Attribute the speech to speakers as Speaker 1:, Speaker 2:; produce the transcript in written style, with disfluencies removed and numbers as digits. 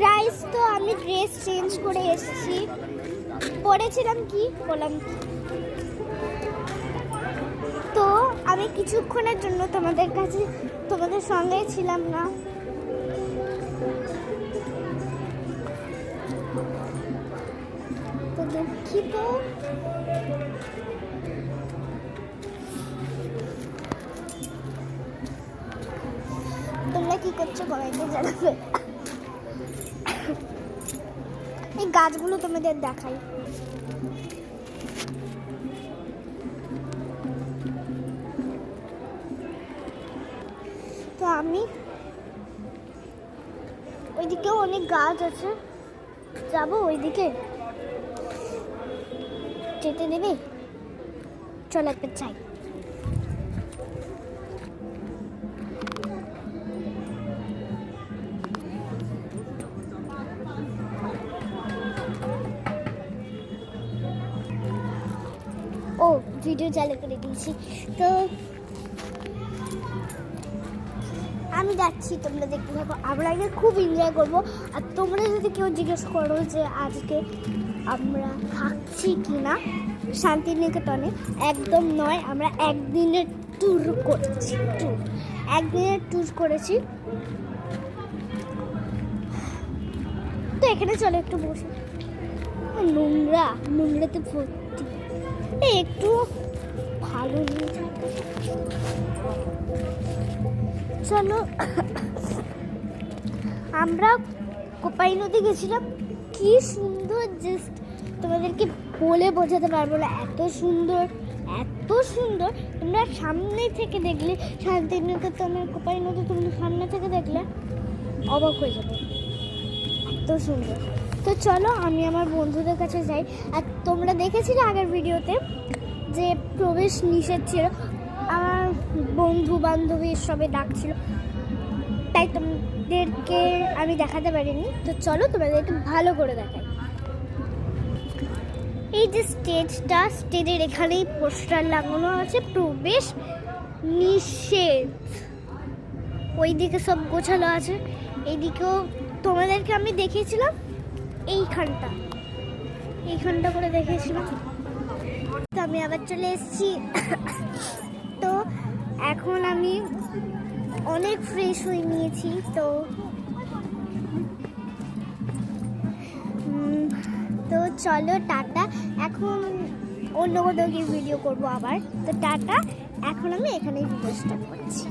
Speaker 1: Guys, তো আমি dress change করে এসেছি। পরেছিলাম কি বললাম, তো আমি কিছুক্ষণের জন্য তোমাদের সঙ্গে ছিলাম না। তো দুঃখিত। তোমরা কি করছো কমেন্টে জানাবে। এই গাছগুলো তোমাদের দেখাই। তো আমি ওইদিকেও অনেক গাছ আছে, যাবো ওইদিকে, যেতে দেবে? চল একটা চাই। ও ভিডিও চালু করে দিয়েছি। তো আমি যাচ্ছি, তোমরা দেখতে থাকো। আমরা আগে খুব এনজয় করবো। আর তোমরা যদি কেউ জিজ্ঞেস করো যে আজকে আমরা থাকছি কি না শান্তিনিকেতনে, একদম নয়। আমরা একদিনের ট্যুর করেছি। তো এখানে চলো একটু বসে। নোংরাতে ভর্তি, একটু ভালো নেই। চলো, আমরা কোপাই নদী গেছিলাম। কি সুন্দর, জাস্ট তোমাদেরকে বলে বোঝাতে পারবো না। এত সুন্দর। তোমরা সামনে থেকে দেখলে, শান্তিনিকেতনের কোপাই নদী তোমরা সামনে থেকে দেখলে অবাক হয়ে যাবে, এত সুন্দর। তো চলো আমি আমার বন্ধুদের কাছে যাই। আর তোমরা দেখেছিলে আগের ভিডিওতে যে প্রবেশ নিষেধ ছিল, আমার বন্ধু বান্ধবী সবে ডাকছিল, তাই তোমাদেরকে আমি দেখাতে পারিনি। তো চলো তোমাদেরকে ভালো করে দেখাই। এই যে স্টেজের এখানেই পোস্টার লাগানো আছে, প্রবেশ নিষেধ। ওইদিকে সব গোছানো আছে, এইদিকেও তোমাদেরকে আমি দেখিয়েছিলাম। এইখানটা করে দেখিয়েছিলাম। তো আমি আবার চলে এসেছি। তো এখন আমি অনেক ফ্রেশ হয়ে নিয়েছি। তো চলো টাটা। এখন অন্য কোথাও গিয়ে ভিডিও করবো আবার। তো টাটা, এখন আমি এখানেই ভিডিও স্টার্ট করছি।